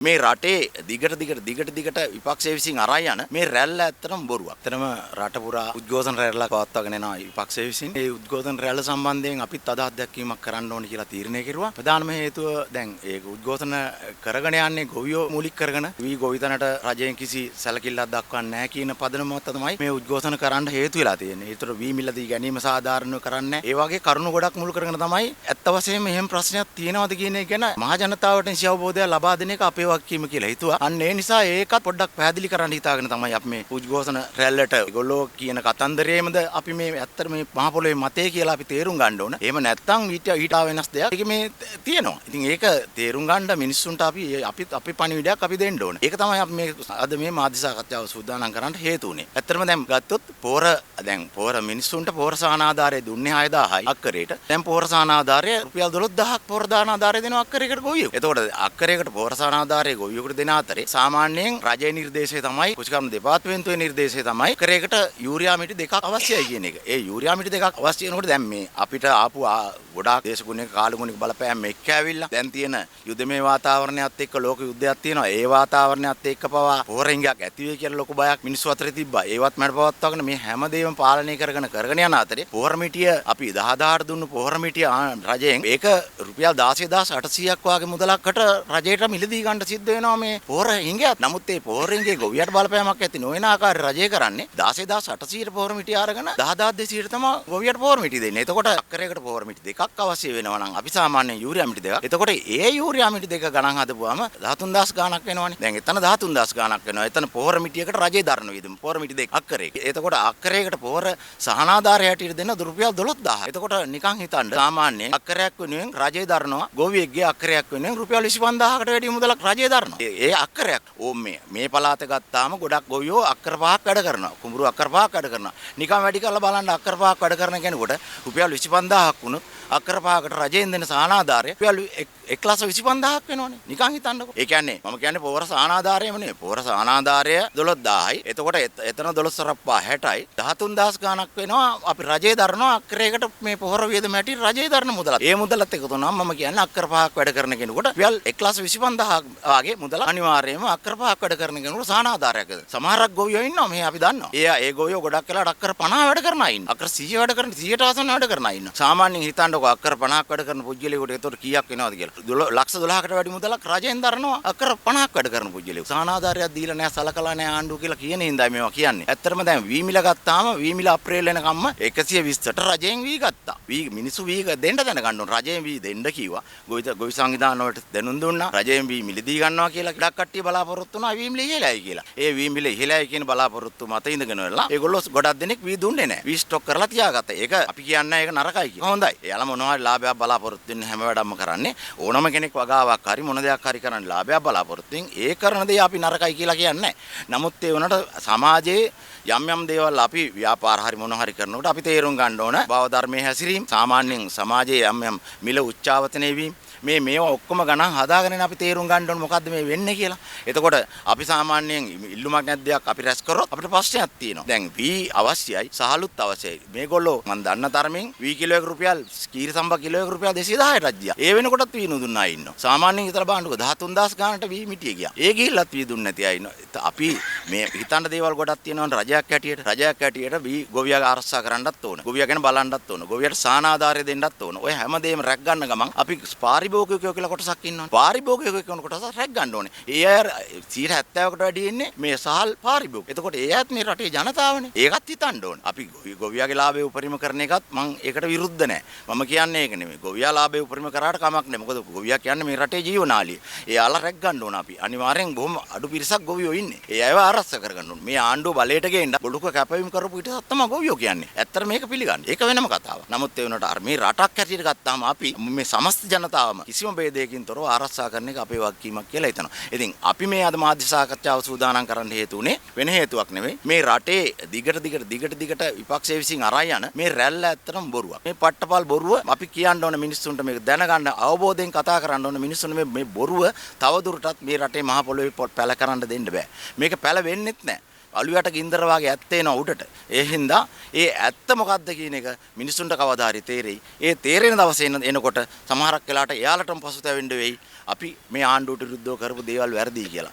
මේ රටේ දිගට විපක්ෂය විසින් අරන් යන මේ රැල්ල ඇත්තටම බොරුවක්. ඇත්තටම රට පුරා උද්ඝෝෂණ රැල්ලක් පවත්වාගෙන යනවා විපක්ෂය විසින්. ඒ උද්ඝෝෂණ රැල්ල සම්බන්ධයෙන් අපිත් අදහස් දැක්වීමක් කරන්න ඕනේ කියලා තීරණය කෙරුවා. ප්‍රධානම හේතුව දැන් ඒ උද්ඝෝෂණ කරගෙන යන්නේ ගොවියෝ මූලික කරගෙන වී ගොවිතැනට රජයෙන් කිසි සැලකිල්ලක් දක්වන්නේ නැහැ කියන පදනම මත තමයි මේ උද්ඝෝෂණ කරන්න හේතු වෙලා තියෙන්නේ. ඒතර වී මිල දී ගැනීම සාධාරණව කරන්නේ. ඒ වගේ කරුණු ගොඩක් මුල් කරගෙන තමයි ඇත්ත වශයෙන්ම එහෙම ප්‍රශ්නයක් තියෙනවද කියන එක ගැන මහ ජනතාවට නිසි අවබෝධයක් ලබා දෙන එක අපේ වගකීම කියලා හිතුවා. අන්න ඒ නිසා ඒකත් පොඩ්ඩක් පැහැදිලි කරන්න හිතාගෙන තමයි අපි මේ උද්ඝෝෂණ රැල්ලට ඒගොල්ලෝ කියන කතන්දරේමද අපි මේ ඇත්තට මේ මහ පොළොවේ මතේ කියලා අපි තේරුම් ගන්න ඕන. එහෙම නැත්නම් ඊට වෙනස් දෙයක් ඒක මේ තියෙනවා. ඉතින් ඒක තේරුම් ගන්න මිනිස්සුන්ට අපි පණිවිඩයක් අපි දෙන්න ඕන. ඒක තමයි අපි මේ අද මේ මාධ්‍ය සාකච්ඡාව සූදානම් කරන්න හේතු වුනේ. ඇත්තටම දැන් ගත්තොත් පෝර මිනිස්සුන්ට පෝර සහන ආධාරය දුන්නේ 6000යි අක්කරේට. දැන් පෝර සහන ආධාරය රුපියල් 12000ක් පෝර දාන ආධාරය දෙනවා අක්කරයකට ගොවියෙකුට. එතකොට අක්කරයකට පෝර සහන ආධාරය ගොවියෙකුට දෙන අතරේ සාමාන්‍යයෙන් රජයේ නිර්දේශය තමයි කුෂිකර්ම දෙපාර්තමේන්තුවේ නිර්දේශය තමයි කරේකට යූරියා මිටි දෙකක් අවශ්‍යයි කියන එක. ඒ යූරියා මිටි දෙකක් අවශ්‍ය වෙනකොට දැන් මේ අපිට ආපු ගොඩාක් දේශගුණික කාලගුණික බලපෑම් එක්ක ඇවිල්ලා දැන් තියෙන යුදමය වාතාවරණයත් එක්ක ලෝක යුද්ධයක් තියෙනවා. ඒ වාතාවරණයත් එක්ක පවා පෝරෙන්ගයක් ඇති වෙයි කියලා ලොකු බයක් මිනිස්සු අතරේ තිබ්බා. ඒවත් මැඩපවත්වාගෙන මේ හැමදේම පාලනය කරගෙන යන අතරේ පෝර මිටිය අපි 10000ට දුන්නු පෝර මිටිය රජයෙන් ඒක රුපියල් 16800ක් වගේ මුදලකට රජයට මිලදී ගන්න සිද්ධ වෙනවා මේ පෝර හිඟයක්. නමුත් ඒ පෝර හිඟේ ගොවියට බලපෑමක් ඇති නොවන ආකාරය රජය කරන්නේ 16800ට පෝර මිටිය අරගෙන 10200ට තමයි ගොවියට පෝර මිටිය දෙන්නේ. එතකොට අක්කරයකට පෝර මිටි දෙකක් අවශ්‍ය වෙනවා නම් අපි සාමාන්‍යයෙන් යූරියා මිටි දෙකක්. එතකොට ඒ යූරියා මිටි දෙක ගණන් හදපුවාම 13000 ගාණක් වෙනවනේ. දැන් එතන 13000 ගාණක් වෙනවා. එතන පෝර මිටියකට රජය දරන විදිහම පෝර මිටි දෙක අක්කරයක. එතකොට අක්කරයකට පෝර සහනාධාරය හැටියට දෙන රුපියල් 12000. එතකොට නිකන් හිතන්න සාමාන්‍යයෙන් අක්කරයක් වෙනුවෙන් රජය දරනවා ගොවියෙක්ගේ අක්කරයක් වෙනුවෙන් රුපියල් 25000කට වැඩි මුදලක් රජය දරනවා. ඒ අක්කරයක් මේ පළාත ගත්තාම ගොඩක් ගොවියෝ අක්කර පහක් වැඩ කරනවා. කුඹුරු අක්කර පහක් වැඩ කරනවා. නිකන් වැඩි කරලා බලන්න අක්කර පහක් වැඩ කරන කෙනෙකුට රුපියල් 25000ක් වුණොත් අක්කර පහකට රජයෙන් දෙන සහනාධාරය රුපියල් 1,25,000ක් වෙනවනේ. නිකන් හිතන්නකෝ. ඒ කියන්නේ මම කියන්නේ පෝර සහනාධාරයම නෙවෙයි. පෝර සහනාධාරය 12000යි. එතකොට එතන 12/60යි 13000 ගාණක් වෙනවා. අපි රජයේ දරනවා අක්කරයකට මේ පොහොර වියදම ඇටි රජයේ දරන මුදලත්. ඒ මුදලත් එකතු වුණාම මම කියන්නේ අක්කර පහක් වැඩ කරන කෙනෙකුට රුපියල් 1,25,000 වගේ මුදල අනිවාර්යයෙන්ම අක්කර පහක් වැඩ කරන කෙනෙකුට සහනාධාරයක්. සමහරක් ගොවියෝ ඉන්නවා මේ අපි දන්නවා. ඒ ගොවියෝ ගොඩක් වෙලාවට අක්කර 50 වැඩ කරන අය ඉන්නවා. අක්කර 100 වැඩ කරන 100ට ආසන්න වැඩ කරන අය ඉන්නවා. සාමාන්‍යයෙන් හිතන්නකෝ අක්කර 50ක් වැඩ කරන පුජ්‍යලෙකුට එතකොට කීයක් වෙනවද කියලා. ලක්ෂ 12කට වැඩි මුදලක් රජයෙන් දරනවා අක්කර 50ක් වැඩ කරන පුජ්‍යලෙකුට. සහනාධාරයක් දීලා නැහැ සලකලා නැහැ ආණ්ඩුව කියලා කියන හින්දායි මේවා කියන්නේ. ඇත්තටම දැන් වී මිල ගත්තාම වී මිල අප්‍රේල් වෙනකම්ම 120ට රජයෙන් වී ගත්තා. මිනිස්සු වී දෙන්න දැනගන්න ඕන. රජයෙන් වී දෙන්න කිව්වා. ගොවි සංවිධාන වලට දැනුම් දුන්නා. රජයෙන් වී මිලදී ගන්නවා කියලා ගොඩක් කට්ටිය බලාපොරොත්තු වුණා වී මිල ඉහළයි කියලා. ඒ වී මිල ඉහළයි කියන බලාපොරොත්තු මත ඉඳගෙන වෙලා ඒගොල්ලෝ ගොඩක් දෙනෙක් වී දුන්නේ නැහැ. වී ස්ටොක් කරලා තියාගත්තා. ඒක අපි කියන්නේ ඒක නරකයි කියලා. හොඳයි. එයාලා මොනවා හරි ලාභයක් බලාපොරොත්තු වෙන හැම වැඩක්ම කරන්නේ ඕනම කෙනෙක් වගාවක් හරි මොන දෙයක් හරි කරන්න ලාභයක් බලාපොරොත්තු වෙන ඒ කරන දේ අපි නරකයි කියලා කියන්නේ නැහැ. නමුත් ඒ වුණාට සමාජයේ යම් දේවල් අපි ව්‍යාපාර හරි මොන හරි කරනකොට අපි තේරුම් ගන්න ඕන භව ධර්මයේ හැසිරීම සාමාන්‍යයෙන් සමාජයේ යම් මිල උච්චාවතනය වීම මේවා ඔක්කොම ගණන් හදාගෙන අපි තේරුම් ගන්න ඕන මොකද්ද මේ වෙන්නේ කියලා. එතකොට අපි සාමාන්‍යයෙන් ඉල්ලුමක් නැද්දයක් අපි රැස් කරොත් අපිට ප්‍රශ්නයක් තියෙනවා. දැන් වී අවශ්‍යයි සහලුත් අවශ්‍යයි. මේගොල්ලෝ මන් දන්න තරමින් වී කිලෝයක රුපියල් කීරි සම්බ කිලෝයක රුපියල් 210ට ගියා. ඒ වෙනකොටත් වී නුදුන්නා ඉන්නවා. සාමාන්‍යයෙන් හිතලා බලන්නකෝ 13000 ගානට වී මිටිය ගියා. ඒ ගිහිල්ලත් වී දුන්නේ නැති අය ඉන්නවා. අපි මේ හිතන්න දේවල් ගොඩක් තියෙනවනේ රජයක් හැටියට වී ගොවියා ආරක්ෂා කරන්නත් ඕන. ගොවියා ගැන බලන්නත් ඕන. ගොවියට සානාධාරය දෙන්නත් ඕන. ඔය හැමදේම රැක් ගන්න ගමන් අපි පාරිභෝගිකයෝ කියලා කොටසක් ඉන්නවනේ. පාරිභෝගිකයෝ කියන කොටස රැක් ගන්න ඕනේ. ඒ අය 70%කට වැඩි ඉන්නේ මේ සහල් පාරිභෝගික. එතකොට ඒ අයත් මේ රටේ ජනතාවනේ. ඒකත් හිතන්න ඕනේ. අපි ගොවියාගේ ලාභය උපරිම කරන එකත් මම ඒකට විරුද්ධ නැහැ. මම කියන්නේ ඒක නෙමෙයි. ගොවියා ලාභය උපරිම කරාට කමක් නැහැ. මොකද ගොවියා කියන්නේ මේ රටේ ජීවනාලිය. එයාලා රැක් ගන්න ඕන අපි. අනිවාර්යෙන් බොහොම අඩු පිරිසක් ගොවියෝ ඉන්නේ. ඒ අයව ආරක්ෂා කරගන්න ඕනේ. මේ ආණ්ඩුව බලයට ගේන්න බොලුක කැපවීම කරපු පිටසක් තමයි ගොවියෝ කියන්නේ. ඇත්තට මේක පිළිගන්න. ඒක වෙනම කතාවක්. නමුත් ඒ වුණාට අර මේ රටක් හැටියට ගත්තාම අපි මේ සමස්ත ජනතාවම කිසිම ભેදයකින් තොරව ආරක්ෂා කරන එක අපේ වගකීමක් කියලා හිතනවා. ඉතින් අපි මේ අද මාධ්‍ය සාකච්ඡාව සූදානම් කරන්න හේතු උනේ වෙන හේතුවක් නෙවෙයි. මේ රටේ දිගට විපක්ෂය විසින් අරන් යන මේ රැල්ල ඇත්තටම බොරුවක්. මේ පට්ටපල් බොරුව අපි කියන්න ඕන මිනිස්සුන්ට මේක දැනගන්න අවබෝධයෙන් කතා කරන්න ඕන මිනිස්සුන්ට මේ බොරුව තවදුරටත් මේ රටේ මහ පොළොවේ පැල කරන්න දෙන්න බෑ. මේක පැල වෙන්නෙත් නෑ. අලුයට ගින්දර වගේ ඇත්ත එනවා උඩට. ඒ හින්දා ඒ ඇත්ත මොකක්ද කියන එක මිනිසුන්ට කවදා හරි තේරෙයි. ඒ තේරෙන දවසේ එනකොට සමහරක් වෙලාවට එයාලටම පසුතැවෙන්න වෙයි. අපි මේ ආණ්ඩුවට විරුද්ධව කරපු දේවල් වැරදි කියලා.